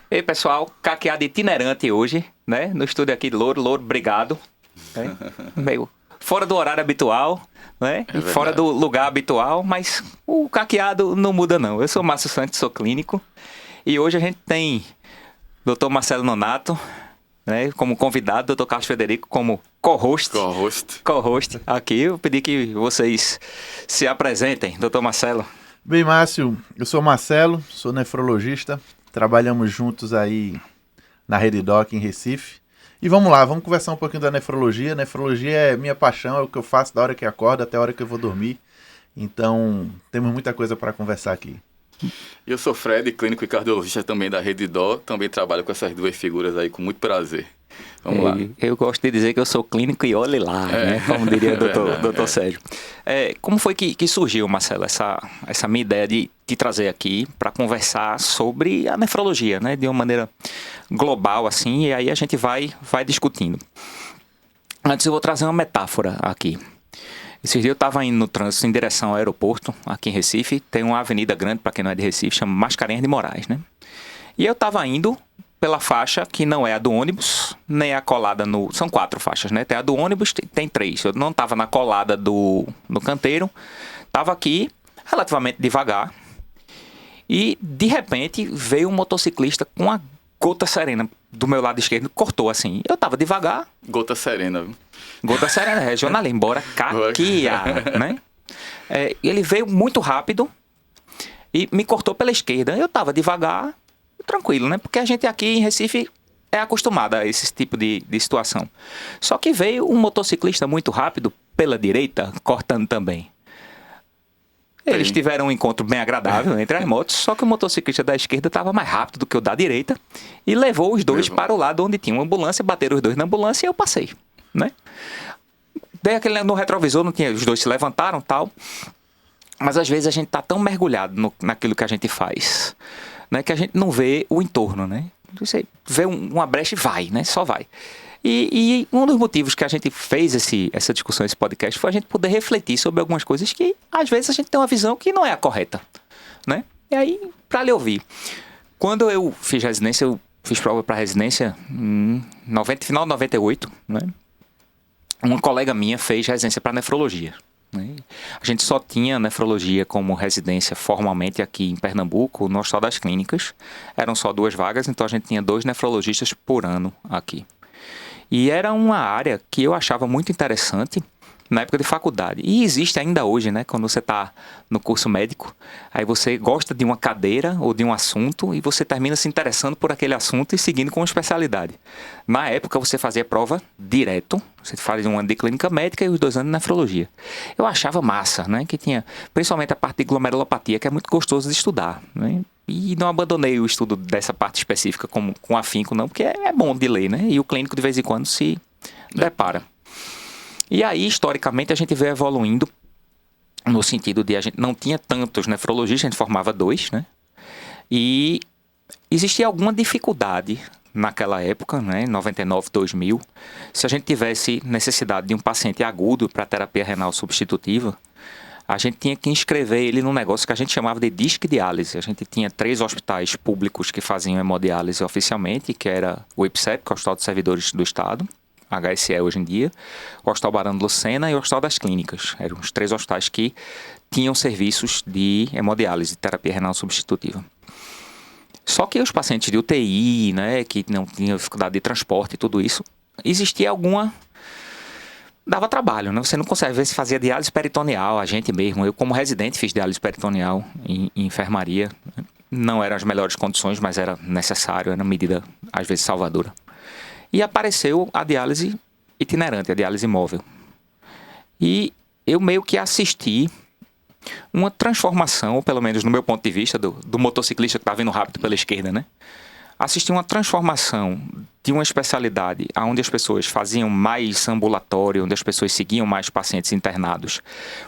Ei, pessoal, caqueado itinerante hoje, né? No estúdio aqui de Louro. Louro, obrigado. Né? Meio fora do horário habitual, né? É E fora verdade. do lugar habitual, mas o caqueado não muda, não. Eu sou Márcio Santos, sou clínico. E hoje a gente tem Dr. Marcelo Nonato, né? Como convidado, Dr. Carlos Frederico como co-host. Co-host. Co-host aqui. Eu pedi que vocês se apresentem, Dr. Marcelo. Bem, Márcio, eu sou Marcelo, sou nefrologista, trabalhamos juntos aí na Rede Doc em Recife. E vamos lá, vamos conversar um pouquinho da nefrologia. Nefrologia é minha paixão, é o que eu faço da hora que acordo até a hora que eu vou dormir. Então, temos muita coisa para conversar aqui. Eu sou Fred, clínico e cardiologista também da Rede Dó. Também trabalho com essas duas figuras aí com muito prazer. Vamos lá. Eu gosto de dizer que eu sou clínico e olhe lá, né? Como diria o doutor Sérgio. Como foi que surgiu, Marcelo, essa minha ideia de te trazer aqui para conversar sobre a nefrologia, né? De uma maneira global, assim, e aí a gente vai discutindo. Antes eu vou trazer uma metáfora aqui. Esses dias eu estava indo no trânsito em direção ao aeroporto, aqui em Recife. Tem uma avenida grande, para quem não é de Recife, chama Mascarenhas de Moraes, né? E eu estava indo pela faixa que não é a do ônibus, nem a colada no... São 4 faixas, né? Tem a do ônibus, tem 3. Eu não estava na colada no canteiro. Estava aqui, relativamente devagar. E, de repente, veio um motociclista com a gota serena do meu lado esquerdo. Cortou, assim. Eu estava devagar. Gota serena, viu? Gota serena, regional, embora caquear, né? Ele veio muito rápido e me cortou pela esquerda. Eu estava devagar, tranquilo, né? Porque a gente aqui em Recife é acostumado a esse tipo de situação. Só que veio um motociclista muito rápido pela direita, cortando também. Eles tiveram um encontro bem agradável entre as motos, só que o motociclista da esquerda estava mais rápido do que o da direita e levou os dois para o lado onde tinha uma ambulância, bateram os dois na ambulância e eu passei, né? Daí aquele no retrovisor, não tinha, os dois se levantaram e tal, mas às vezes a gente está tão mergulhado naquilo que a gente faz, né, que a gente não vê o entorno, né? Você vê uma brecha e vai, né? Só vai. E um dos motivos que a gente fez essa discussão, esse podcast, foi a gente poder refletir sobre algumas coisas que, às vezes, a gente tem uma visão que não é a correta, né? E aí, para lhe ouvir. Quando eu fiz residência, eu fiz prova para residência em final de 98, né? Uma colega minha fez residência para nefrologia, né? A gente só tinha nefrologia como residência formalmente aqui em Pernambuco, no Hospital das Clínicas. Eram só 2 vagas, então a gente tinha 2 nefrologistas por ano aqui. E era uma área que eu achava muito interessante na época de faculdade. E existe ainda hoje, né? Quando você está no curso médico, aí você gosta de uma cadeira ou de um assunto e você termina se interessando por aquele assunto e seguindo com especialidade. Na época, você fazia prova direto. Você fazia um ano de clínica médica e os 2 anos de nefrologia. Eu achava massa, né? Que tinha principalmente a parte de glomerulopatia, que é muito gostoso de estudar, né? E não abandonei o estudo dessa parte específica com afinco, não, porque é bom de ler, né? E o clínico, de vez em quando, se depara. E aí, historicamente, a gente veio evoluindo no sentido de a gente não tinha tantos nefrologistas, a gente formava 2, né? E existia alguma dificuldade naquela época, né? 99, 2000, se a gente tivesse necessidade de um paciente agudo para terapia renal substitutiva, a gente tinha que inscrever ele num negócio que a gente chamava de disque diálise. A gente tinha 3 hospitais públicos que faziam hemodiálise oficialmente, que era o IPSEP, que é o Hospital de Servidores do Estado, HSE hoje em dia, o Hospital Barão de Lucena e o Hospital das Clínicas. Eram os 3 hospitais que tinham serviços de hemodiálise, terapia renal substitutiva. Só que os pacientes de UTI, né, que não tinham dificuldade de transporte e tudo isso, existia alguma... Dava trabalho, né? Você não consegue ver se fazia diálise peritoneal, a gente mesmo. Eu, como residente, fiz diálise peritoneal em enfermaria. Não eram as melhores condições, mas era necessário, era uma medida, às vezes, salvadora. E apareceu a diálise itinerante, a diálise móvel. E eu meio que assisti uma transformação, ou pelo menos no meu ponto de vista, do motociclista que estava vindo rápido pela esquerda, né? Assisti uma transformação de uma especialidade onde as pessoas faziam mais ambulatório, onde as pessoas seguiam mais pacientes internados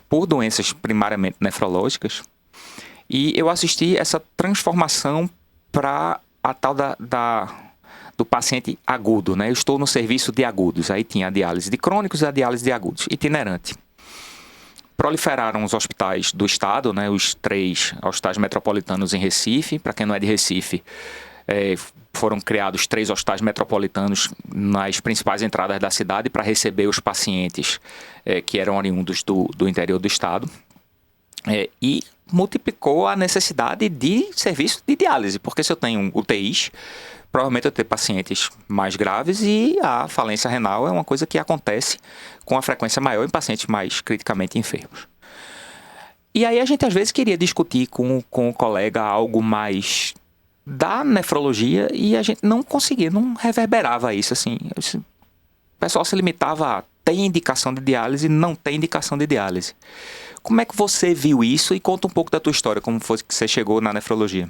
por doenças primariamente nefrológicas. E eu assisti essa transformação para a tal do paciente agudo, né? Eu estou no serviço de agudos. Aí tinha a diálise de crônicos e a diálise de agudos, itinerante. Proliferaram os hospitais do estado, né? Os 3 hospitais metropolitanos em Recife. Para quem não é de Recife, foram criados 3 hospitais metropolitanos nas principais entradas da cidade para receber os pacientes que eram oriundos do interior do estado. E multiplicou a necessidade de serviço de diálise, porque se eu tenho UTIs, provavelmente eu tenho pacientes mais graves e a falência renal é uma coisa que acontece com a frequência maior em pacientes mais criticamente enfermos. E aí a gente às vezes queria discutir com o colega algo mais da nefrologia e a gente não conseguia, não reverberava isso assim. O pessoal se limitava a tem indicação de diálise, não tem indicação de diálise. Como é que você viu isso e conta um pouco da tua história, como foi que você chegou na nefrologia?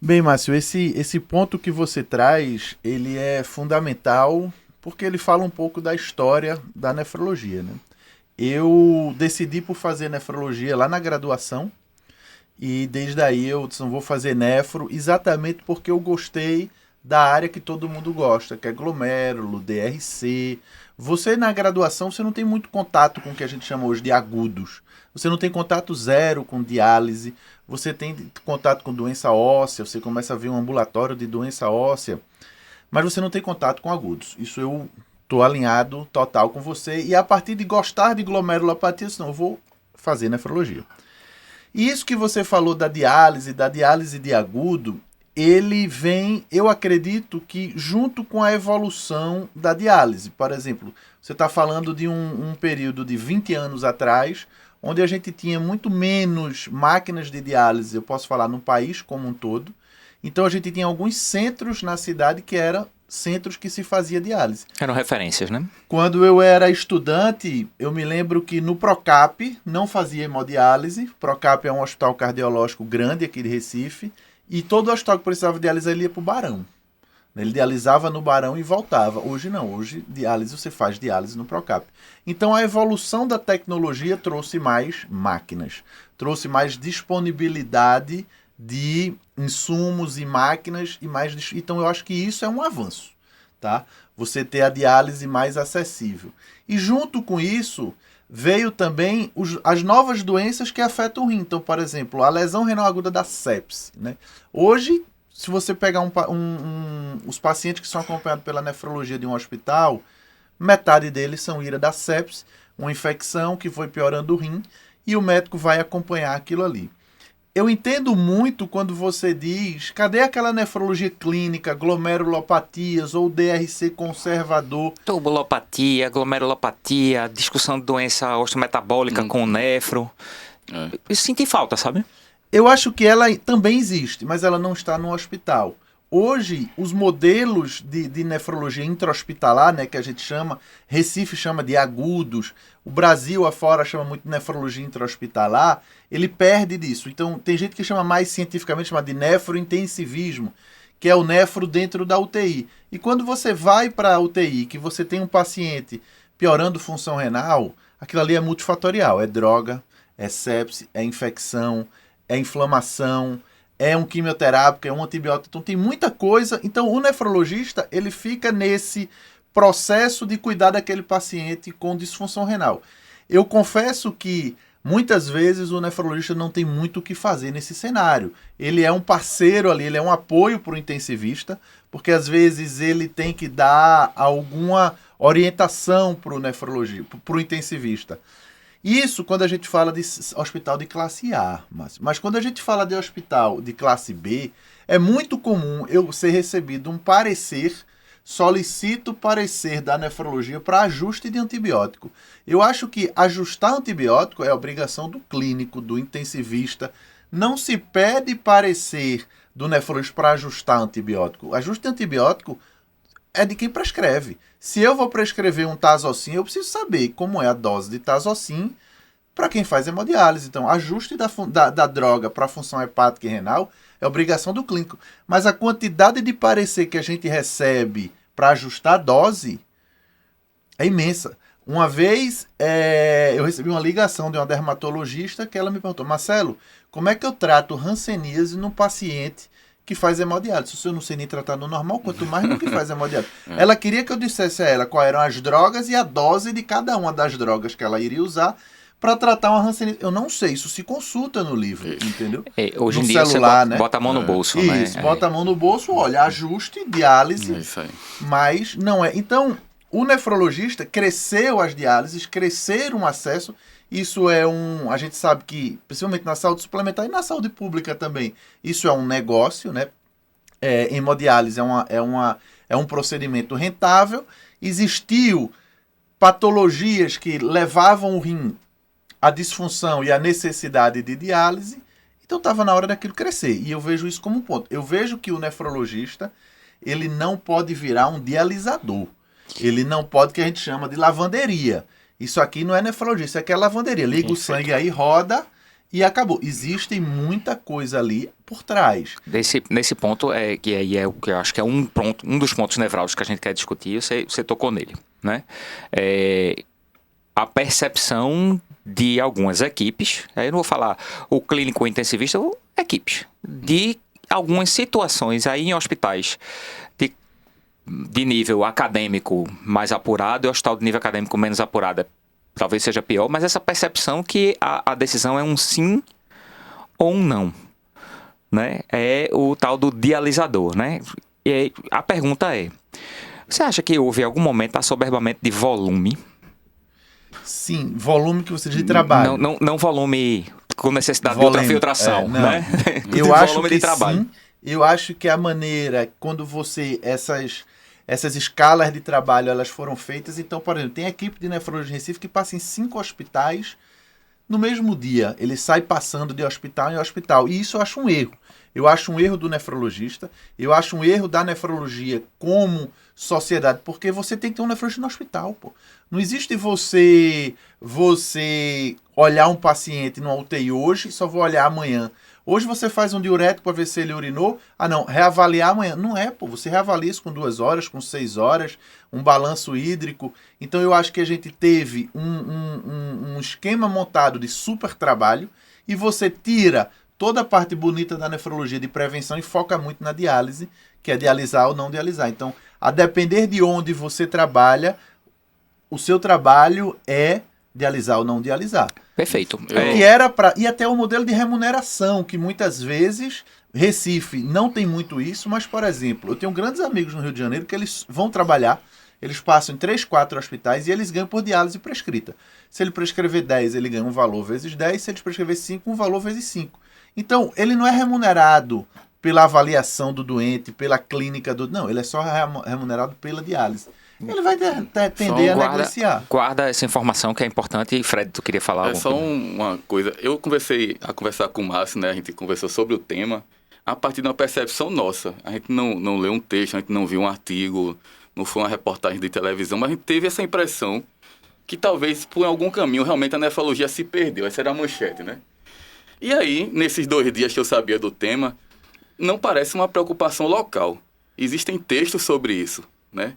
Bem, Márcio, esse ponto que você traz, ele é fundamental porque ele fala um pouco da história da nefrologia, né? Eu decidi por fazer nefrologia lá na graduação e desde aí eu disse, não vou fazer nefro exatamente porque eu gostei da área que todo mundo gosta, que é glomérulo, DRC. Você na graduação você não tem muito contato com o que a gente chama hoje de agudos. Você não tem contato zero com diálise, você tem contato com doença óssea, você começa a ver um ambulatório de doença óssea, mas você não tem contato com agudos. Isso eu estou alinhado total com você e a partir de gostar de glomerulopatia, senão eu vou fazer nefrologia. E isso que você falou da diálise de agudo, ele vem, eu acredito que junto com a evolução da diálise. Por exemplo, você está falando de um período de 20 anos atrás, onde a gente tinha muito menos máquinas de diálise, eu posso falar no país como um todo. Então a gente tinha alguns centros na cidade que eram centros que se fazia diálise. Eram referências, né? Quando eu era estudante, eu me lembro que no Procap não fazia hemodiálise. Procap é um hospital cardiológico grande aqui de Recife. E todo hospital que precisava de diálise ele ia para o Barão. Ele dialisava no Barão e voltava. Hoje não, hoje diálise você faz diálise no Procap. Então a evolução da tecnologia trouxe mais máquinas, trouxe mais disponibilidade de insumos e máquinas e mais. Então eu acho que isso é um avanço, tá? Você ter a diálise mais acessível. E junto com isso veio também as novas doenças que afetam o rim. Então, por exemplo, a lesão renal aguda da sepse, né? Hoje, se você pegar os pacientes que são acompanhados pela nefrologia de um hospital, metade deles são ira da sepse, uma infecção que foi piorando o rim, e o médico vai acompanhar aquilo ali. Eu entendo muito quando você diz, cadê aquela nefrologia clínica, glomerulopatias ou DRC conservador? Tubulopatia, glomerulopatia, discussão de doença osteometabólica com o nefro. Eu senti falta, sabe? Eu acho que ela também existe, mas ela não está no hospital. Hoje, os modelos de nefrologia intra-hospitalar, né, que a gente chama, Recife chama de agudos, o Brasil afora chama muito de nefrologia intra-hospitalar, ele perde disso. Então, tem gente que chama mais cientificamente chama de nefrointensivismo, que é o nefro dentro da UTI. E quando você vai para a UTI, que você tem um paciente piorando função renal, aquilo ali é multifatorial, é droga, é sepse, é infecção, é inflamação, é um quimioterápico, é um antibiótico, então tem muita coisa. Então o nefrologista, ele fica nesse processo de cuidar daquele paciente com disfunção renal. Eu confesso que muitas vezes o nefrologista não tem muito o que fazer nesse cenário. Ele é um parceiro ali, ele é um apoio para o intensivista, porque às vezes ele tem que dar alguma orientação para o nefrologista, para o intensivista. Isso quando a gente fala de hospital de classe A, mas quando a gente fala de hospital de classe B, é muito comum eu ser recebido um parecer, solicito parecer da nefrologia para ajuste de antibiótico. Eu acho que ajustar antibiótico é obrigação do clínico, do intensivista. Não se pede parecer do nefrologista para ajustar antibiótico. Ajuste de antibiótico é de quem prescreve. Se eu vou prescrever um Tazocin, eu preciso saber como é a dose de Tazocin para quem faz hemodiálise. Então, ajuste da droga para a função hepática e renal é obrigação do clínico. Mas a quantidade de parecer que a gente recebe para ajustar a dose é imensa. Uma vez, eu recebi uma ligação de uma dermatologista que ela me perguntou, Marcelo, como é que eu trato hanseníase num paciente que faz hemodiálise? Se eu não sei nem tratar no normal, quanto mais no que faz hemodiálise. Ela queria que eu dissesse a ela quais eram as drogas e a dose de cada uma das drogas que ela iria usar, para tratar uma hanseníase. Eu não sei, isso se consulta no livro, entendeu? Hoje no em dia celular, você bota a mão no bolso, isso, né? bota a mão no bolso, olha, ajuste, diálise, Isso aí. mas não é. Então, o nefrologista cresceu as diálises, cresceram o acesso. Isso é a gente sabe que, principalmente na saúde suplementar e na saúde pública também, isso é um negócio, né? Hemodiálise é um procedimento rentável. Existiu patologias que levavam o rim à disfunção e à necessidade de diálise, então estava na hora daquilo crescer. E eu vejo isso como um ponto. Eu vejo que o nefrologista, ele não pode virar um dialisador. Ele não pode, que a gente chama de lavanderia. Isso aqui não é nefrologia, isso aqui é lavanderia. Liga o sangue aí, roda e acabou. Existe muita coisa ali por trás. Nesse ponto, que aí é o que eu acho que é um dos pontos nevrálgicos que a gente quer discutir, você tocou nele, né? A percepção de algumas equipes, aí eu não vou falar o clínico intensivista, equipes, de algumas situações aí em hospitais de nível acadêmico mais apurado e hospital de nível acadêmico menos apurado talvez seja pior, mas essa percepção que a decisão é um sim ou um não, né? É o tal do dialisador, né? E a pergunta é, você acha que houve algum momento assoberbamento de volume? Sim, volume que você diz de trabalho. Não volume com necessidade de ultrafiltração, né? Eu acho volume de trabalho. Sim, eu acho que a maneira, quando essas escalas de trabalho elas foram feitas, então, por exemplo, tem a equipe de nefrologia em Recife que passa em 5 hospitais no mesmo dia. Ele sai passando de hospital em hospital. E isso eu acho um erro. Eu acho um erro do nefrologista, eu acho um erro da nefrologia como sociedade, porque você tem que ter um nefrologista no hospital, pô. Não existe você olhar um paciente numa UTI hoje e só vou olhar amanhã. Hoje você faz um diurético para ver se ele urinou. Ah, não, reavaliar amanhã. Não é, pô. Você reavalia isso com 2 horas, com 6 horas, um balanço hídrico. Então eu acho que a gente teve um esquema montado de super trabalho e você tira toda a parte bonita da nefrologia de prevenção e foca muito na diálise, que é dialisar ou não dialisar. Então, a depender de onde você trabalha, o seu trabalho é dialisar ou não dialisar. Perfeito. Que era e até o modelo de remuneração, que muitas vezes Recife não tem muito isso, mas, por exemplo, eu tenho grandes amigos no Rio de Janeiro que eles vão trabalhar, eles passam em 3, 4 hospitais e eles ganham por diálise prescrita. Se ele prescrever 10, ele ganha um valor vezes 10, se ele prescrever 5, um valor vezes 5. Então, ele não é remunerado pela avaliação do doente, pela clínica do... Não, ele é só remunerado pela diálise. Ele vai tender a negociar. Guarda essa informação que é importante. E Fred, tu queria falar? É só uma coisa. Eu comecei a conversar com o Márcio, né? A gente conversou sobre o tema a partir de uma percepção nossa. A gente não leu um texto, a gente não viu um artigo, não foi uma reportagem de televisão, mas a gente teve essa impressão que talvez por algum caminho realmente a nefrologia se perdeu. Essa era a manchete, né? E aí, nesses 2 dias que eu sabia do tema, não parece uma preocupação local. Existem textos sobre isso, né?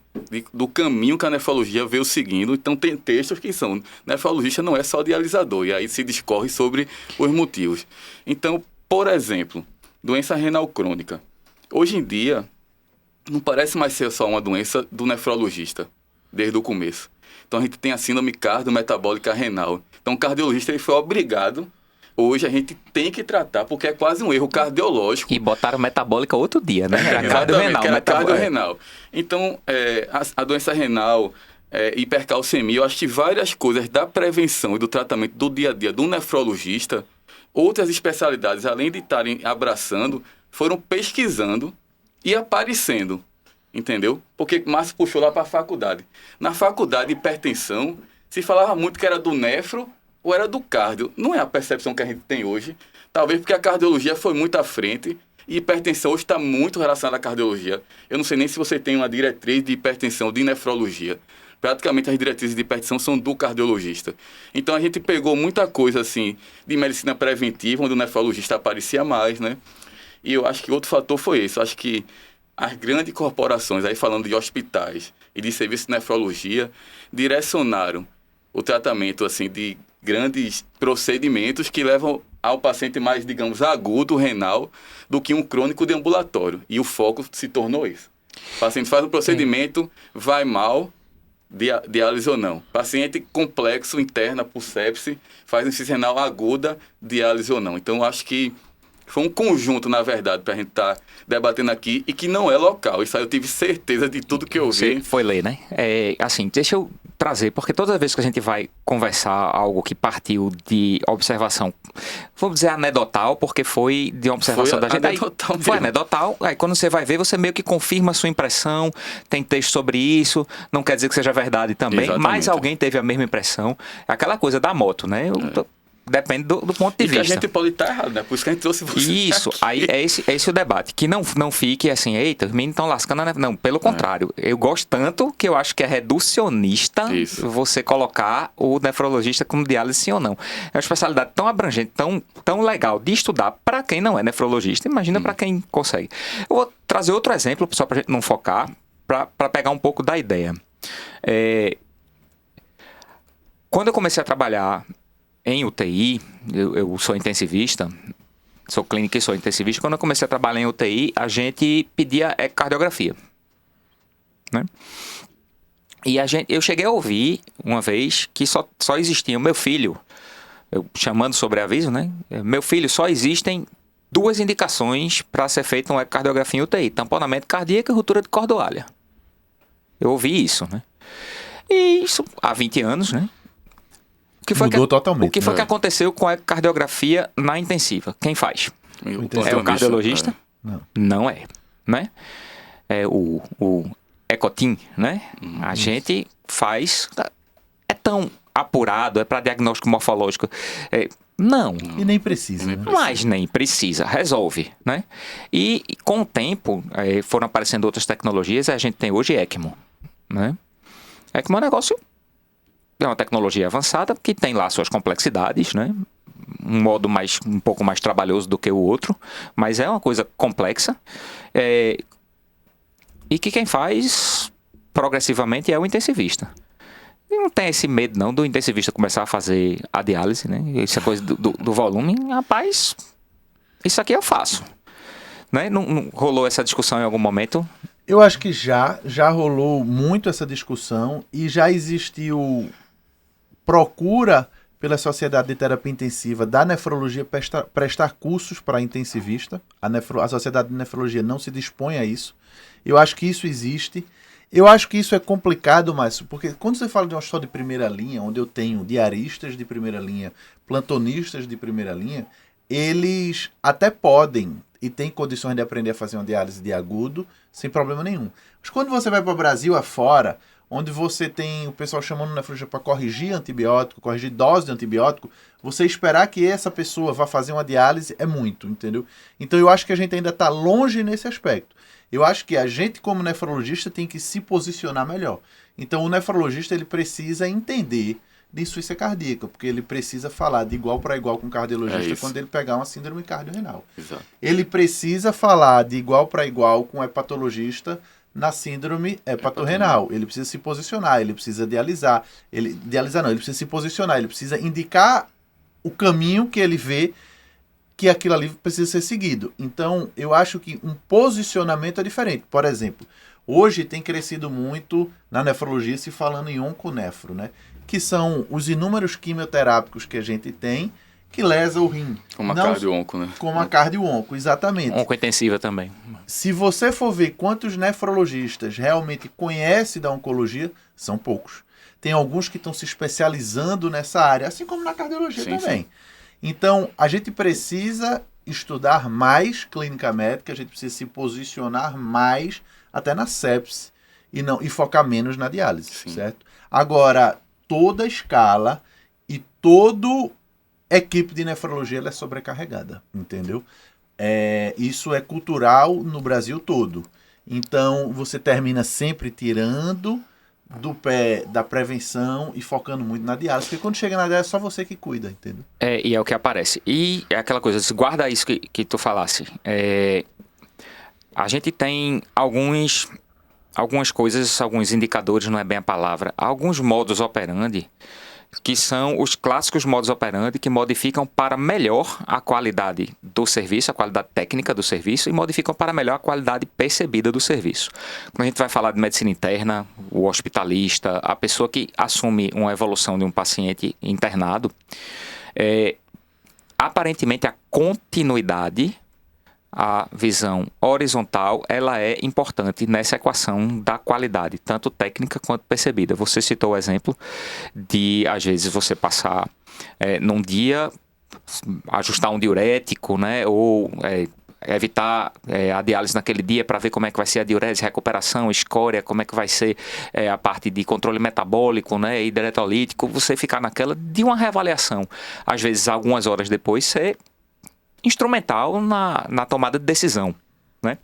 Do caminho que a nefrologia veio seguindo. Então tem textos que são, nefrologista não é só dialisador, e aí se discorre sobre os motivos. Então, por exemplo, doença renal crônica. Hoje em dia, não parece mais ser só uma doença do nefrologista, desde o começo. Então a gente tem a síndrome cardiometabólica renal. Então o cardiologista ele foi obrigado. Hoje a gente tem que tratar, porque é quase um erro cardiológico. E botaram metabólica outro dia, né? Era cardiorrenal. Então, a doença renal, hipercalcemia, eu acho que várias coisas da prevenção e do tratamento do dia a dia do nefrologista, outras especialidades, além de estarem abraçando, foram pesquisando e aparecendo, entendeu? Porque Márcio puxou lá para a faculdade. Na faculdade de hipertensão, se falava muito que era do nefro, ou era do cardio. Não é a percepção que a gente tem hoje. Talvez porque a cardiologia foi muito à frente e hipertensão hoje está muito relacionada à cardiologia. Eu não sei nem se você tem uma diretriz de hipertensão de nefrologia. Praticamente as diretrizes de hipertensão são do cardiologista. Então a gente pegou muita coisa assim de medicina preventiva, onde o nefrologista aparecia mais, né? E eu acho que outro fator foi esse. Eu acho que as grandes corporações, aí falando de hospitais e de serviço de nefrologia, direcionaram o tratamento assim de grandes procedimentos que levam ao paciente mais, digamos, agudo, renal, do que um crônico de ambulatório. E o foco se tornou isso. O paciente faz um procedimento, vai mal, diálise ou não. Paciente complexo, interna, por sepse, faz insuficiência renal aguda, diálise ou não. Então, eu acho que foi um conjunto, na verdade, para a gente estar debatendo aqui e que não é local. Isso aí eu tive certeza de tudo que eu vi. Você foi ler, né? Assim, deixa eu trazer, porque toda vez que a gente vai conversar algo que partiu de observação, vamos dizer anedotal, porque foi de uma observação da gente. Foi anedotal. Aí quando você vai ver, você meio que confirma a sua impressão, tem texto sobre isso, não quer dizer que seja verdade também, mas alguém teve a mesma impressão. É aquela coisa da moto, né? Depende do ponto de vista. Que a gente pode estar errado, né? Por isso que a gente trouxe você. Isso, aí é esse o debate. Que não fique assim, eita, os meninos estão lascando. Não, pelo contrário. Eu gosto tanto que eu acho que é reducionista você colocar o nefrologista como diálise sim ou não. É uma especialidade tão abrangente, tão legal de estudar para quem não é nefrologista. Imagina para quem consegue. Eu vou trazer outro exemplo, só para a gente não focar, para pegar um pouco da ideia. Quando eu comecei a trabalhar em UTI, eu sou intensivista, sou clínico e sou intensivista. Quando eu comecei a trabalhar em UTI, a gente pedia ecocardiografia, né? E eu cheguei a ouvir uma vez que só existia o meu filho, eu chamando sobre aviso, né? Meu filho, só existem 2 indicações para ser feita uma ecocardiografia em UTI: tamponamento cardíaco e ruptura de cordoalha. Eu ouvi isso, né? E isso há 20 anos, né? Mudou totalmente. O que foi que aconteceu com a cardiografia na intensiva? Quem faz? É o cardiologista? Não é. Né? É o Ecotim, né? A gente faz... É tão apurado, é para diagnóstico morfológico. Não. E nem precisa. Né? Mas nem precisa. Resolve, né? E com o tempo, foram aparecendo outras tecnologias. A gente tem hoje ECMO, né? ECMO é um negócio... É uma tecnologia avançada que tem lá suas complexidades, né? Um modo um pouco mais trabalhoso do que o outro, mas é uma coisa complexa. E que quem faz progressivamente é o intensivista. E não tem esse medo não do intensivista começar a fazer a diálise, né? Essa coisa do volume. Rapaz, isso aqui eu faço. Né? Não rolou essa discussão em algum momento? Eu acho que já rolou muito essa discussão e já existiu procura pela Sociedade de Terapia Intensiva da Nefrologia prestar cursos para intensivista. A Sociedade de Nefrologia não se dispõe a isso. Eu acho que isso existe. Eu acho que isso é complicado, Márcio, porque quando você fala de um hospital de primeira linha, onde eu tenho diaristas de primeira linha, plantonistas de primeira linha, eles até podem e têm condições de aprender a fazer uma diálise de agudo sem problema nenhum. Mas quando você vai para o Brasil afora, onde você tem o pessoal chamando o nefrologista para corrigir antibiótico, corrigir dose de antibiótico, você esperar que essa pessoa vá fazer uma diálise é muito, entendeu? Então eu acho que a gente ainda está longe nesse aspecto. Eu acho que a gente, como nefrologista, tem que se posicionar melhor. Então o nefrologista ele precisa entender de insuficiência cardíaca, porque ele precisa falar de igual para igual com o cardiologista quando ele pegar uma síndrome cardiorrenal. Exato. Ele precisa falar de igual para igual com o hepatologista na síndrome hepatorrenal. Ele precisa se posicionar, ele precisa dialisar. Ele precisa se posicionar, ele precisa indicar o caminho que ele vê que aquilo ali precisa ser seguido. Então, eu acho que um posicionamento é diferente. Por exemplo, hoje tem crescido muito na nefrologia se falando em onconefro, né? Que são os inúmeros quimioterápicos que a gente tem que lesa o rim. Como a cardio-onco, né? Como a cardio-onco, exatamente. Onco-intensiva também. Se você for ver quantos nefrologistas realmente conhecem da oncologia, são poucos. Tem alguns que estão se especializando nessa área, assim como na cardiologia também. Sim. Então, a gente precisa estudar mais clínica médica, a gente precisa se posicionar mais até na sepse e focar menos na diálise, certo? Agora, toda escala e todo equipe de nefrologia ela é sobrecarregada, entendeu? Isso é cultural no Brasil todo. Então, você termina sempre tirando do pé da prevenção e focando muito na diálise, porque quando chega na diálise é só você que cuida, entendeu? E é o que aparece. E é aquela coisa, guarda isso que tu falasse. A gente tem algumas coisas, alguns indicadores, não é bem a palavra, alguns modus operandi que são os clássicos modus operandi que modificam para melhor a qualidade do serviço, a qualidade técnica do serviço, e modificam para melhor a qualidade percebida do serviço. Quando a gente vai falar de medicina interna, o hospitalista, a pessoa que assume uma evolução de um paciente internado, aparentemente a continuidade, a visão horizontal, ela é importante nessa equação da qualidade, tanto técnica quanto percebida. Você citou o exemplo de, às vezes, você passar num dia, ajustar um diurético, né? Ou evitar a diálise naquele dia para ver como é que vai ser a diurese, recuperação, escória, como é que vai ser a parte de controle metabólico, né? Hidroeletrolítico, você ficar naquela de uma reavaliação. Às vezes, algumas horas depois, ser instrumental na tomada de decisão, né?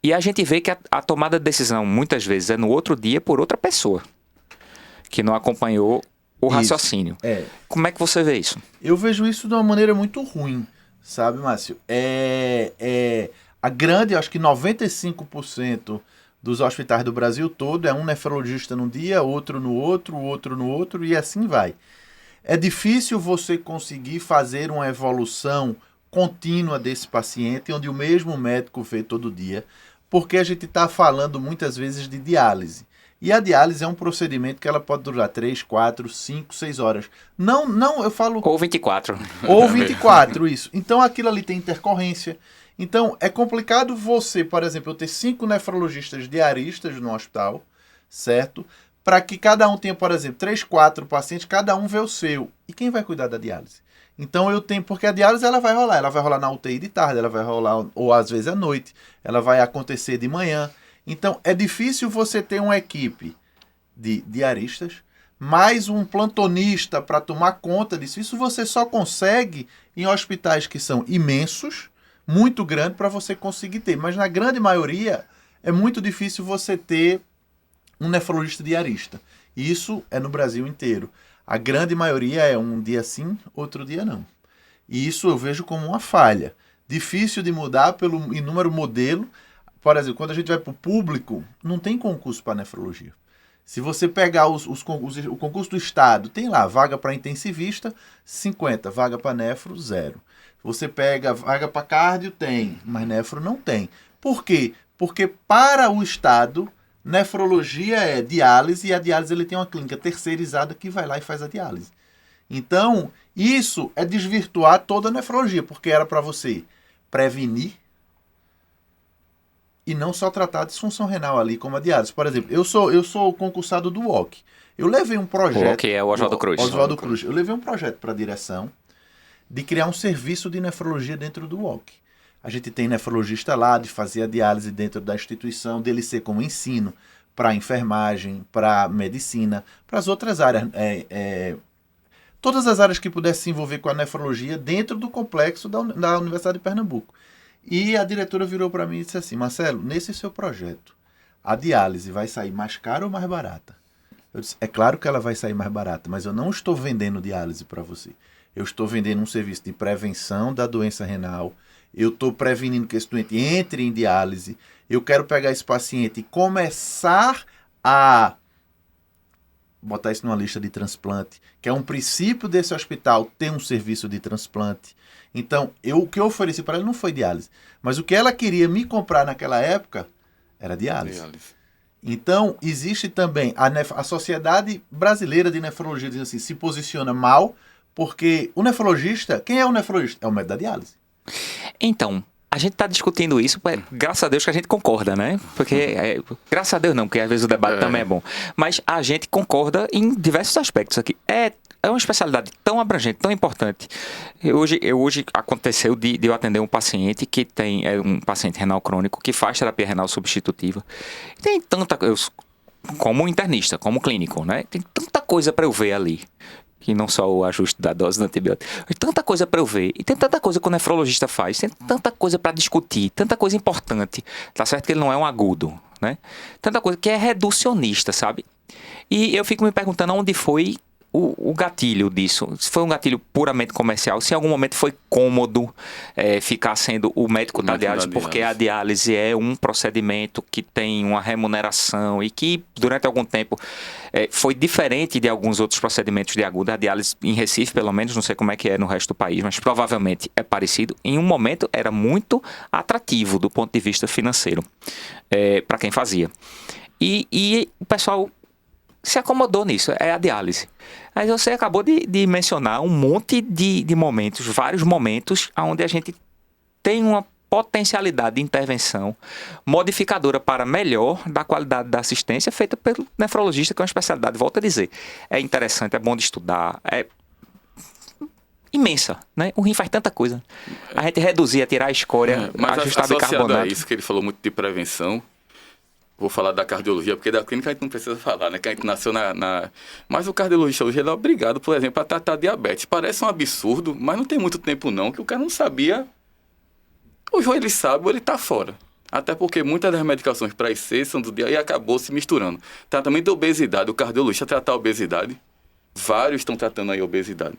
E a gente vê que a tomada de decisão muitas vezes é no outro dia por outra pessoa que não acompanhou o raciocínio. Como é que você vê isso? Eu vejo isso de uma maneira muito ruim, sabe, Márcio? A grande, acho que 95% dos hospitais do Brasil todo é um nefrologista num dia, outro no outro e assim vai. É difícil você conseguir fazer uma evolução contínua desse paciente, onde o mesmo médico vê todo dia, porque a gente está falando muitas vezes de diálise. E a diálise é um procedimento que ela pode durar 3, 4, 5, 6 horas. Não, eu falo... Ou 24. Ou 24, isso. Então aquilo ali tem intercorrência. Então é complicado você, por exemplo, eu ter 5 nefrologistas diaristas no hospital, certo? Para que cada um tenha, por exemplo, 3, 4 pacientes, cada um vê o seu. E quem vai cuidar da diálise? Então eu tenho, porque a diálise ela vai rolar na UTI de tarde, ela vai rolar, ou às vezes à noite, ela vai acontecer de manhã. Então é difícil você ter uma equipe de diaristas, mais um plantonista para tomar conta disso. Isso você só consegue em hospitais que são imensos, muito grandes, para você conseguir ter. Mas na grande maioria é muito difícil você ter um nefrologista diarista. Isso é no Brasil inteiro. A grande maioria é um dia sim, outro dia não. E isso eu vejo como uma falha. Difícil de mudar pelo inúmero modelo. Por exemplo, quando a gente vai para o público, não tem concurso para nefrologia. Se você pegar o concurso do Estado, tem lá vaga para intensivista, 50. Vaga para nefro, 0. Você pega vaga para cardio, tem. Mas nefro não tem. Por quê? Porque para o Estado... nefrologia é diálise e a diálise ele tem uma clínica terceirizada que vai lá e faz a diálise. Então, isso é desvirtuar toda a nefrologia, porque era para você prevenir e não só tratar a disfunção renal ali, como a diálise. Por exemplo, eu sou concursado do UOC. Eu levei um projeto... O UOC é o Oswaldo Cruz. Oswaldo Cruz. Eu levei um projeto para a direção de criar um serviço de nefrologia dentro do UOC. A gente tem nefrologista lá, de fazer a diálise dentro da instituição, dele ser como ensino para enfermagem, para medicina, para as outras áreas. Todas as áreas que pudessem se envolver com a nefrologia dentro do complexo da Universidade de Pernambuco. E a diretora virou para mim e disse assim: Marcelo, nesse seu projeto, a diálise vai sair mais cara ou mais barata? Eu disse, é claro que ela vai sair mais barata, mas eu não estou vendendo diálise para você. Eu estou vendendo um serviço de prevenção da doença renal. Eu estou prevenindo que esse doente entre em diálise. Eu quero pegar esse paciente e começar a botar isso numa lista de transplante, que é um princípio desse hospital ter um serviço de transplante. Então, o que eu ofereci para ela não foi diálise, mas o que ela queria me comprar naquela época era diálise. Então, existe também a Sociedade Brasileira de Nefrologia, diz assim, se posiciona mal, porque o nefrologista, quem é o nefrologista? É o médico da diálise. Então, a gente está discutindo isso, graças a Deus que a gente concorda, né? Porque, graças a Deus não, porque às vezes o debate também é bom. Mas a gente concorda em diversos aspectos aqui. É uma especialidade tão abrangente, tão importante. Hoje aconteceu de eu atender um paciente que tem um paciente renal crônico que faz terapia renal substitutiva. Tem tanta coisa, como internista, como clínico, né? Tem tanta coisa para eu ver ali. Que não só o ajuste da dose do antibiótico. Tem tanta coisa para eu ver. E tem tanta coisa que o nefrologista faz. Tem tanta coisa para discutir. Tanta coisa importante. Tá certo que ele não é um agudo, né? Tanta coisa que é reducionista, sabe? E eu fico me perguntando onde foi o gatilho disso, se foi um gatilho puramente comercial, se em algum momento foi cômodo ficar sendo o médico da diálise, porque a diálise é um procedimento que tem uma remuneração e que durante algum tempo foi diferente de alguns outros procedimentos de aguda. A diálise em Recife, pelo menos, não sei como é que é no resto do país, mas provavelmente é parecido. Em um momento era muito atrativo do ponto de vista financeiro para quem fazia. E o pessoal se acomodou nisso, é a diálise. Mas você acabou de mencionar um monte de momentos, vários momentos, onde a gente tem uma potencialidade de intervenção modificadora para melhor da qualidade da assistência feita pelo nefrologista, que é uma especialidade, volto a dizer, é interessante, é bom de estudar, é imensa, né? O rim faz tanta coisa. A gente reduzir, tirar a escória, mas ajustar associado bicarbonato. a isso que ele falou muito de prevenção, vou falar da cardiologia, porque da clínica a gente não precisa falar, né? Que a gente nasceu Mas o cardiologista hoje ele é obrigado, por exemplo, a tratar diabetes. Parece um absurdo, mas não tem muito tempo não, que o cara não sabia. Hoje ele sabe ou ele está fora. Até porque muitas das medicações para IC são do dia e acabou se misturando. Tratamento da obesidade, o cardiologista tratar a obesidade. Vários estão tratando aí a obesidade.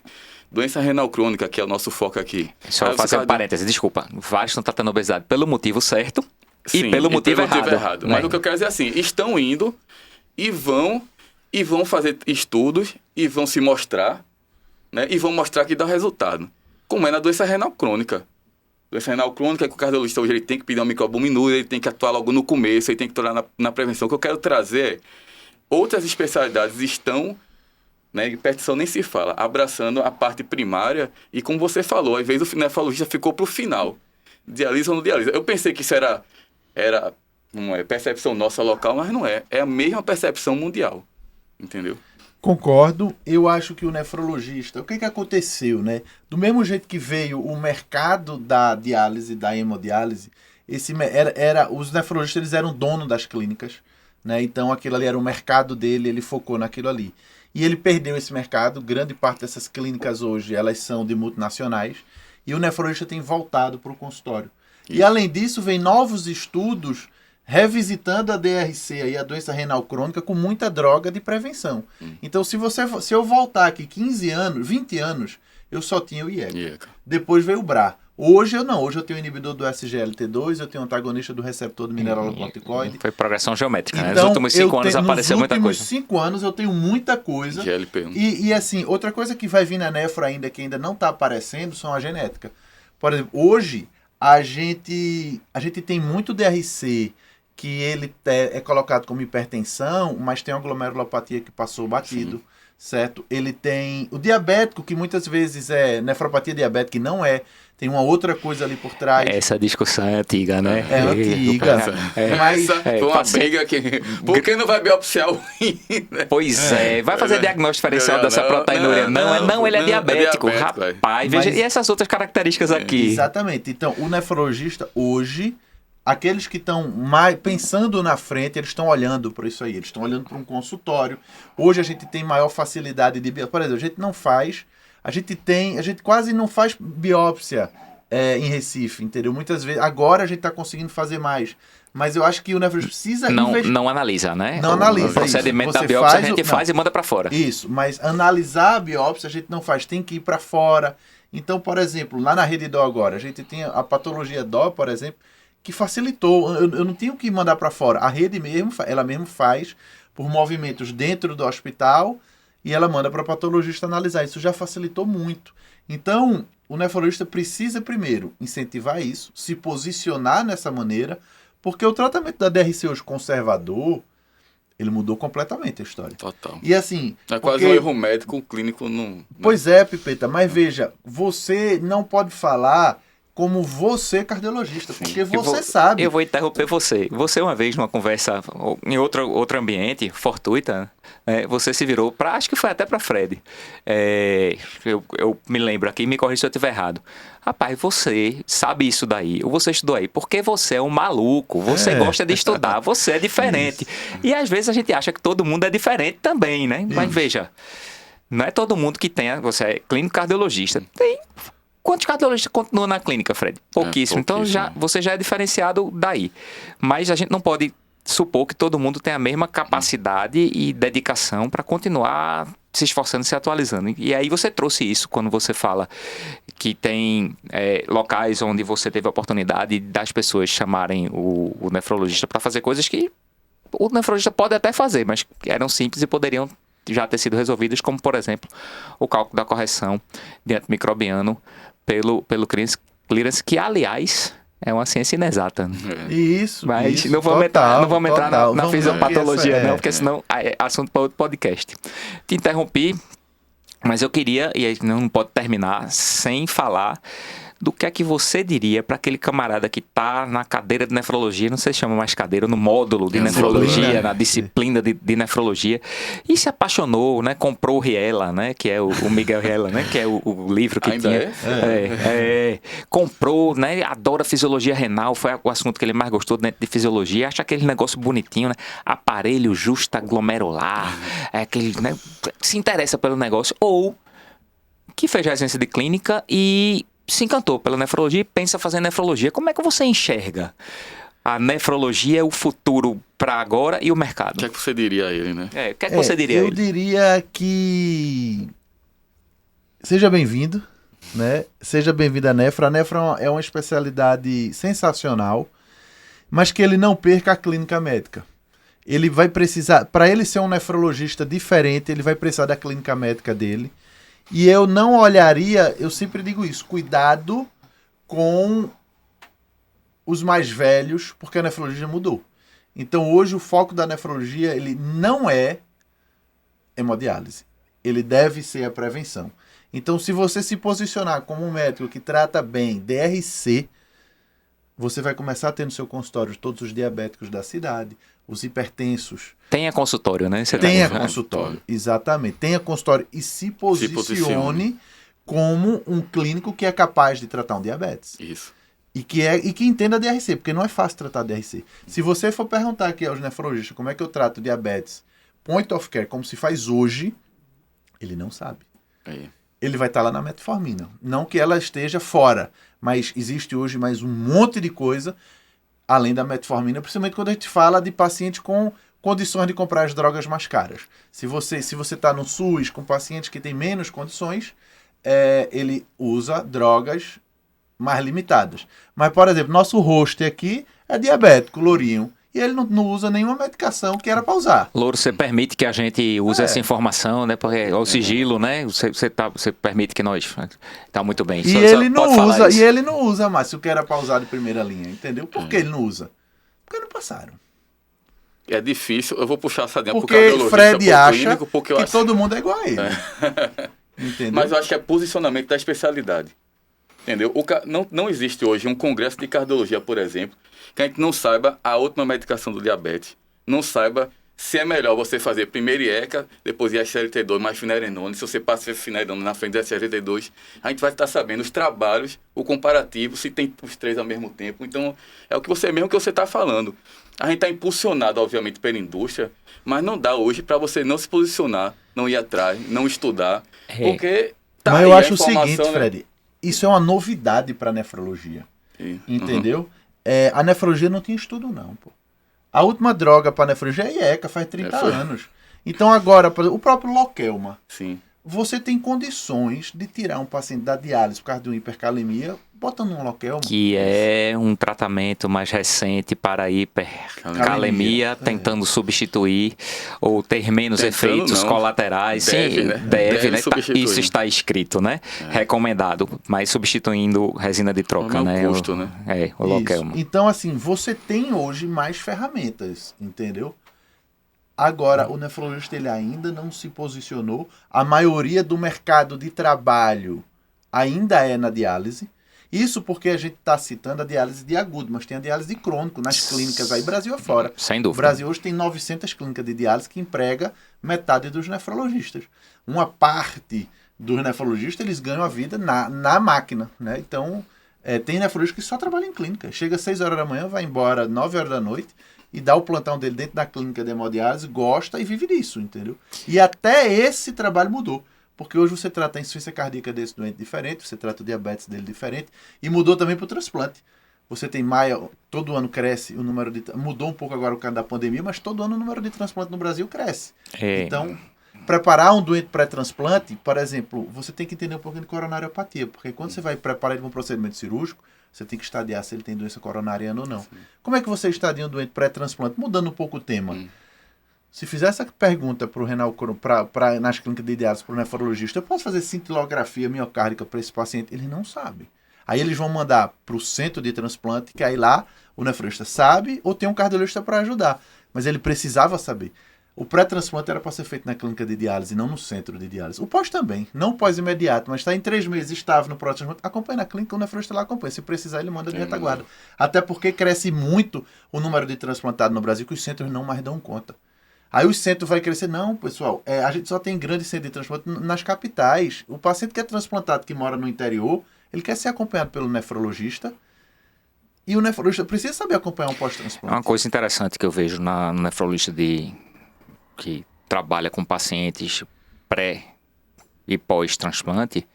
Doença renal crônica, que é o nosso foco aqui. Só fazer um parêntese, desculpa. Vários estão tratando a obesidade pelo motivo certo. Sim, e pelo motivo errado. Mas o que eu quero dizer é assim, estão indo e vão fazer estudos e vão se mostrar, né? E vão mostrar que dá resultado. Como é na doença renal crônica. Doença renal crônica é que o cardiologista hoje ele tem que pedir uma microalbuminúria, ele tem que atuar logo no começo, ele tem que atuar na prevenção. O que eu quero trazer é outras especialidades estão, né, hipertensão nem se fala, abraçando a parte primária e como você falou, às vezes o nefrologista ficou para o final. Diálise ou não diálise. Eu pensei que isso era uma percepção nossa local, mas não é. É a mesma percepção mundial. Entendeu? Concordo. Eu acho que o nefrologista... O que aconteceu, né? Do mesmo jeito que veio o mercado da diálise, da hemodiálise, os nefrologistas eles eram dono das clínicas, né? Então aquilo ali era o mercado dele, ele focou naquilo ali. E ele perdeu esse mercado. Grande parte dessas clínicas hoje, elas são de multinacionais. E o nefrologista tem voltado para o consultório. Isso. E além disso, vem novos estudos revisitando a DRC, aí, a doença renal crônica, com muita droga de prevenção. Então, se eu voltar aqui 15 anos, 20 anos, eu só tinha o IECA. Depois veio o BRA. Hoje eu tenho inibidor do SGLT2, eu tenho antagonista do receptor do mineralocorticoide. Foi progressão geométrica, né? Nos últimos 5 anos apareceu muita coisa. Nos últimos 5 anos eu tenho muita coisa. GLP1. E assim, outra coisa que vai vir na nefro ainda, que ainda não está aparecendo, são a genética. Por exemplo, hoje a gente tem muito DRC que ele é colocado como hipertensão, mas tem uma glomerulopatia que passou batido. Sim. Certo? Ele tem o diabético, que muitas vezes é nefropatia diabética, e não é. Tem uma outra coisa ali por trás. Essa discussão é antiga, né? É antiga. Mas foi uma briga que... Por que não vai biopsiar o rim? Né? Pois vai fazer diagnóstico diferencial dessa proteinúria. Não, ele é diabético. Rapaz, veja, e essas outras características aqui? Exatamente. Então, o nefrologista hoje... Aqueles que estão mais pensando na frente, eles estão olhando para isso aí, eles estão olhando para um consultório. Hoje a gente tem maior facilidade de biópsia. Por exemplo, a gente quase não faz biópsia em Recife, entendeu? Muitas vezes, agora a gente está conseguindo fazer mais. Mas eu acho que o nefrologista precisa investir. Não analisa, né? Não analisa. O procedimento da biópsia a gente faz e manda para fora. Isso, mas analisar a biópsia a gente não faz, tem que ir para fora. Então, por exemplo, lá na rede DO agora, a gente tem a patologia DO, por exemplo, que facilitou, eu não tenho que mandar para fora. A rede mesmo, ela mesmo faz por movimentos dentro do hospital e ela manda para o patologista analisar. Isso já facilitou muito. Então, o nefrologista precisa primeiro incentivar isso, se posicionar nessa maneira, porque o tratamento da DRC hoje conservador, ele mudou completamente a história. Total. E assim... É quase um erro médico, o clínico não... Pois é, Pipeta, mas veja, você não pode falar... como você, cardiologista, porque você sabe. Eu vou interromper você. Você, uma vez, numa conversa em outro ambiente, fortuita, você se virou para, acho que foi até para Fred. Eu me lembro aqui, me corrija se eu estiver errado. Rapaz, você sabe isso daí, ou você estudou aí, porque você é um maluco, você gosta de estudar, você é diferente. Isso. E às vezes a gente acha que todo mundo é diferente também, né? Isso. Mas veja, não é todo mundo que tenha, você é clínico cardiologista, tem... Quantos cardiologistas continuam na clínica, Fred? Pouquíssimo. Então você já é diferenciado daí. Mas a gente não pode supor que todo mundo tem a mesma capacidade e dedicação para continuar se esforçando, se atualizando. E aí você trouxe isso quando você fala que tem locais onde você teve a oportunidade das pessoas chamarem o nefrologista para fazer coisas que o nefrologista pode até fazer, mas que eram simples e poderiam já ter sido resolvidas, como, por exemplo, o cálculo da correção de antimicrobiano pelo clearance, que, aliás, é uma ciência inexata. Isso, mas isso, não vamos entrar na fisiopatologia, não, porque senão é assunto para outro podcast. Te interrompi, mas eu queria, e aí não pode terminar sem falar do que é que você diria para aquele camarada que está na cadeira de nefrologia, não sei se chama mais cadeira, no módulo de nefrologia, na disciplina de nefrologia, e se apaixonou, né? Comprou o Riela, né? Que é o Miguel Riela, né? Que é o livro que ainda tinha. Comprou, né? Adora fisiologia renal, foi o assunto que ele mais gostou dentro de fisiologia, acha aquele negócio bonitinho, né? Aparelho justaglomerular, aquele, né? Se interessa pelo negócio, ou que fez residência de clínica e se encantou pela nefrologia e pensa fazer nefrologia. Como é que você enxerga a nefrologia, o futuro para agora e o mercado? O que é que você diria a ele, né? O que é que você diria a ele? Eu diria que seja bem-vindo, né? Seja bem-vindo à nefro. A nefro é uma especialidade sensacional, mas que ele não perca a clínica médica. Ele vai precisar, para ele ser um nefrologista diferente, ele vai precisar da clínica médica dele. E eu não olharia, eu sempre digo isso, cuidado com os mais velhos, porque a nefrologia mudou. Então hoje o foco da nefrologia, ele não é hemodiálise. Ele deve ser a prevenção. Então se você se posicionar como um médico que trata bem DRC, você vai começar a ter no seu consultório todos os diabéticos da cidade, os hipertensos. Tenha consultório, né? Tenha consultório, exatamente. Tenha consultório e se posicione como um clínico que é capaz de tratar um diabetes. Isso. E que entenda DRC, porque não é fácil tratar DRC. Se você for perguntar aqui aos nefrologistas como é que eu trato diabetes point of care, como se faz hoje, ele não sabe. Ele vai estar lá na metformina. Não que ela esteja fora, mas existe hoje mais um monte de coisa além da metformina, principalmente quando a gente fala de paciente com condições de comprar as drogas mais caras. Se você está no SUS com pacientes que têm menos condições, ele usa drogas mais limitadas. Mas, por exemplo, nosso host aqui é diabético, lourinho, e ele não usa nenhuma medicação que era para usar. Louro, você permite que a gente use essa informação, né? Porque é o sigilo, né? Você permite que nós... Tá muito bem. E ele não usa mais o que era para usar de primeira linha, entendeu? Por que ele não usa? Porque não passaram. É difícil, eu vou puxar essa linha porque pro cardiologista, Fred acha clínico, porque que todo mundo é igual a ele. Entendeu? Mas eu acho que é posicionamento da especialidade. Entendeu? Não existe hoje um congresso de cardiologia, por exemplo, que a gente não saiba a última medicação do diabetes, não saiba se é melhor você fazer primeiro IECA, depois SGLT2 mais finerenona. Se você passa finerenona na frente da SGLT2, a gente vai estar sabendo os trabalhos, o comparativo, se tem os três ao mesmo tempo. Então, é o que você está falando. A gente está impulsionado, obviamente, pela indústria, mas não dá hoje para você não se posicionar, não ir atrás, não estudar, porque tá. Mas eu acho o seguinte, Fred, isso é uma novidade para a nefrologia, entendeu? A nefrologia não tinha estudo não, pô. A última droga para nefrologia é IECA, faz 30 anos. Então agora, por exemplo, o próprio Lokelma. Sim. Você tem condições de tirar um paciente da diálise por causa de uma hipercalemia, botando um Lokelma. Que é um tratamento mais recente para a hipercalemia, tentando substituir ou ter menos efeitos colaterais. Deve, sim, né? Deve, né? Isso está escrito, né? Recomendado, mas substituindo resina de troca, né? Custo, né? O Lokelma. Então, assim, você tem hoje mais ferramentas, entendeu? Agora, o nefrologista ele ainda não se posicionou. A maioria do mercado de trabalho ainda é na diálise. Isso porque a gente está citando a diálise de agudo, mas tem a diálise de crônico nas clínicas aí, Brasil afora. Sem dúvida. O Brasil hoje tem 900 clínicas de diálise que emprega metade dos nefrologistas. Uma parte dos nefrologistas, eles ganham a vida na máquina, né? Então, tem nefrologista que só trabalha em clínica. Chega às 6 horas da manhã, vai embora às 9 horas da noite, e dá o plantão dele dentro da clínica de hemodiálise, gosta e vive disso, entendeu? E até esse trabalho mudou. Porque hoje você trata a insuficiência cardíaca desse doente diferente, você trata o diabetes dele diferente, e mudou também para o transplante. Você tem maia, todo ano cresce o número de... Mudou um pouco agora o caso da pandemia, mas todo ano o número de transplantes no Brasil cresce. Então, preparar um doente pré-transplante, por exemplo, você tem que entender um pouquinho de coronariopatia, porque quando você vai preparar ele para um procedimento cirúrgico, você tem que estadiar se ele tem doença coronariana ou não. Sim. Como é que você estadia um doente pré-transplante? Mudando um pouco o tema. Se fizer essa pergunta para o renal, nas clínicas de diálise para o nefrologista, eu posso fazer cintilografia miocárdica para esse paciente? Ele não sabe. Aí eles vão mandar para o centro de transplante, que aí lá o nefrologista sabe ou tem um cardiologista para ajudar. Mas ele precisava saber. O pré-transplante era para ser feito na clínica de diálise, não no centro de diálise. O pós também, não pós-imediato, mas está em 3 meses estável no pré-transplante. Acompanha na clínica, o nefrologista lá acompanha. Se precisar, ele manda de retaguarda. Até porque cresce muito o número de transplantados no Brasil, que os centros não mais dão conta. Aí o centro vai crescer. Não, pessoal, a gente só tem grande centro de transplante nas capitais. O paciente que é transplantado, que mora no interior, ele quer ser acompanhado pelo nefrologista. E o nefrologista precisa saber acompanhar um pós-transplante. Uma coisa interessante que eu vejo no nefrologista que trabalha com pacientes pré e pós-transplante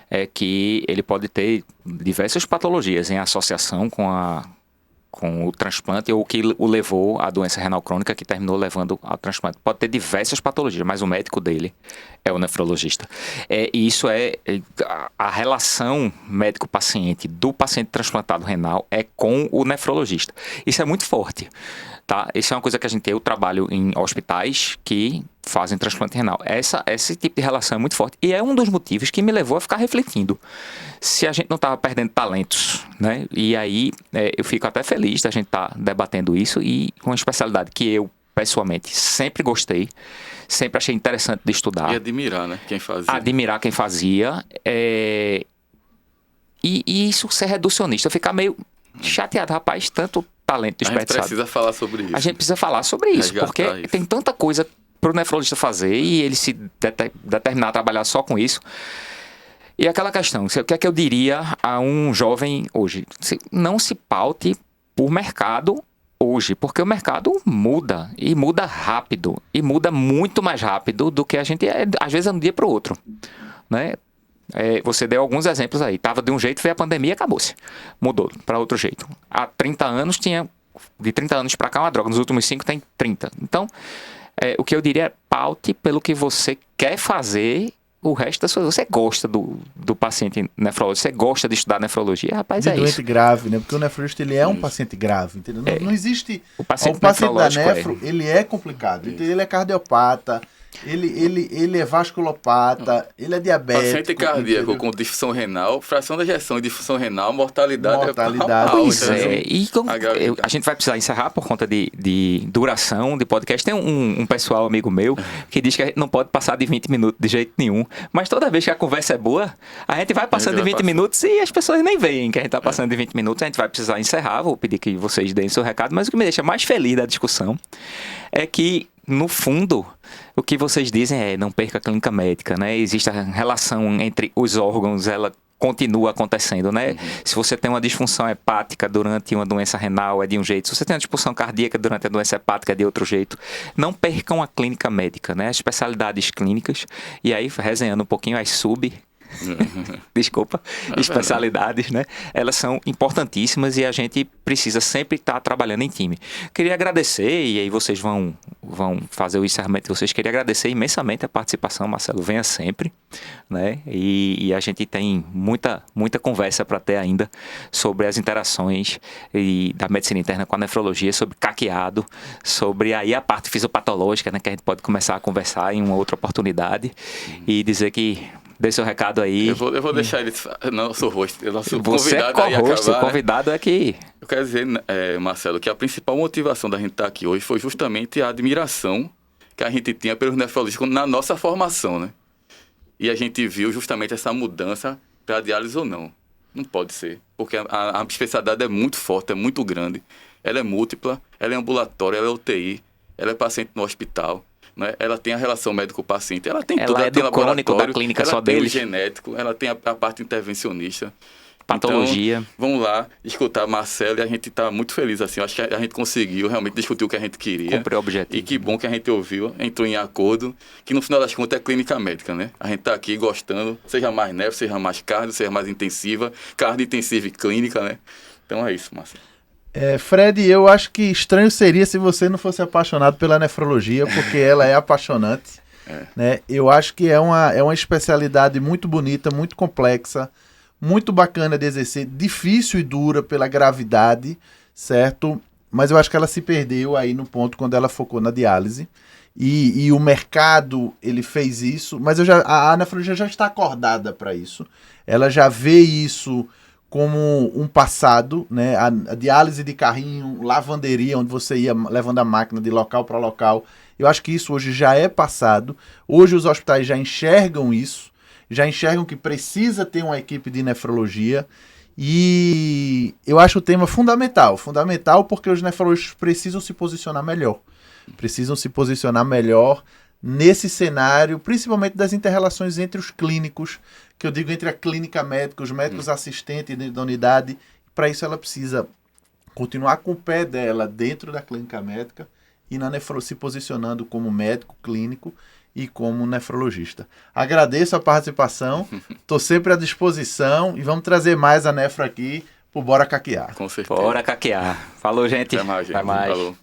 é que ele pode ter diversas patologias em associação com o transplante ou que o levou à doença renal crônica que terminou levando ao transplante. Pode ter diversas patologias, mas o médico dele é o nefrologista. E isso a relação médico-paciente do paciente transplantado renal é com o nefrologista. Isso é muito forte. Tá? Isso é uma coisa que eu trabalho em hospitais que fazem transplante renal. Esse tipo de relação é muito forte. E é um dos motivos que me levou a ficar refletindo se a gente não estava perdendo talentos, né? E aí eu fico até feliz da gente estar debatendo isso e com uma especialidade que eu, pessoalmente, sempre gostei, sempre achei interessante de estudar. E admirar, né? Quem fazia. Admirar quem fazia. E isso ser reducionista, ficar meio chateado, rapaz, tanto talento desperdiçado. A gente precisa falar sobre isso. A gente precisa falar sobre isso, porque tem tanta coisa para o nefrologista fazer e ele se determinar a trabalhar só com isso. E aquela questão, o que é que eu diria a um jovem hoje? Não se paute por mercado hoje, porque o mercado muda, e muda rápido, e muda muito mais rápido do que a gente às vezes é de um dia para o outro, né? Você deu alguns exemplos aí. Estava de um jeito, veio a pandemia e acabou-se. Mudou para outro jeito. Há 30 anos tinha... De 30 anos para cá uma droga. Nos últimos 5 tem 30. Então, o que eu diria é paute pelo que você quer fazer o resto da sua vida. Você gosta do paciente nefrologista, você gosta de estudar nefrologia, rapaz, é isso. Doente grave, né? Porque o nefrologista, ele é um paciente grave, entendeu? Não existe... O paciente da nefro, ele é complicado. Ele é cardiopata, ele é vasculopata, ele é diabético. Paciente cardíaco com disfunção renal, fração da ejeção e disfunção renal, mortalidade. Pois é. E a gente vai precisar encerrar por conta de duração de podcast. Tem um pessoal amigo meu que diz que a gente não pode passar de 20 minutos de jeito nenhum. Mas toda vez que a conversa é boa, a gente vai passando de 20 minutos e as pessoas nem veem que a gente está passando de 20 minutos. A gente vai precisar encerrar. Vou pedir que vocês deem seu recado. Mas o que me deixa mais feliz da discussão é que, no fundo, o que vocês dizem é não perca a clínica médica, né? Existe a relação entre os órgãos, ela continua acontecendo, né? Se você tem uma disfunção hepática durante uma doença renal, é de um jeito. Se você tem uma disfunção cardíaca durante a doença hepática, é de outro jeito. Não percam a clínica médica, né? As especialidades clínicas. E aí, resenhando um pouquinho as especialidades, né? Elas são importantíssimas e a gente precisa sempre estar trabalhando em time. Queria agradecer, e aí vocês vão fazer o encerramento de vocês, queria agradecer imensamente a participação, Marcelo, venha sempre, né? E a gente tem muita conversa para ter ainda sobre as interações da medicina interna com a nefrologia, sobre caqueado, sobre aí a parte fisiopatológica, né? Que a gente pode começar a conversar em uma outra oportunidade e dizer que dê seu recado aí. Eu vou deixar ele... Não, eu sou host. Você convidado é co-host, o convidado é que... Eu quero dizer, Marcelo, que a principal motivação da gente estar aqui hoje foi justamente a admiração que a gente tinha pelos nefrologistas na nossa formação, né? E a gente viu justamente essa mudança para diálise ou não. Não pode ser. Porque a especialidade é muito forte, é muito grande. Ela é múltipla, ela é ambulatória, ela é UTI, ela é paciente no hospital. Né? Ela tem a relação médico-paciente, ela tem tudo, ela tem crônico da clínica só dele. Ela tem o genético, ela tem a parte intervencionista. Patologia. Então, vamos lá escutar Marcelo e a gente está muito feliz assim. Eu acho que a gente conseguiu realmente discutir o que a gente queria. Cumprir o objetivo. E que bom que a gente ouviu, entrou em acordo, que no final das contas é clínica médica, né? A gente está aqui gostando, seja mais nefro, seja mais cardio, seja mais intensiva, cardio intensiva e clínica, né? Então é isso, Márcio. Fred, eu acho que estranho seria se você não fosse apaixonado pela nefrologia, porque ela é apaixonante. Né? Eu acho que é uma especialidade muito bonita, muito complexa, muito bacana de exercer, difícil e dura pela gravidade, certo? Mas eu acho que ela se perdeu aí no ponto quando ela focou na diálise. E o mercado, ele fez isso, mas a nefrologia já está acordada para isso. Ela já vê isso como um passado, né? A diálise de carrinho, lavanderia, onde você ia levando a máquina de local para local. Eu acho que isso hoje já é passado. Hoje os hospitais já enxergam isso, já enxergam que precisa ter uma equipe de nefrologia. E eu acho o tema fundamental porque os nefrologistas precisam se posicionar melhor. Precisam se posicionar melhor nesse cenário, principalmente das inter-relações entre os clínicos, que eu digo entre a clínica médica, os médicos assistentes dentro da unidade. Para isso ela precisa continuar com o pé dela dentro da clínica médica e se posicionando como médico clínico e como nefrologista. Agradeço a participação, estou sempre à disposição e vamos trazer mais a nefro aqui pro Bora Caquear. Com certeza. Bora caquear. Falou, gente. Até mais, gente. Até mais. Falou.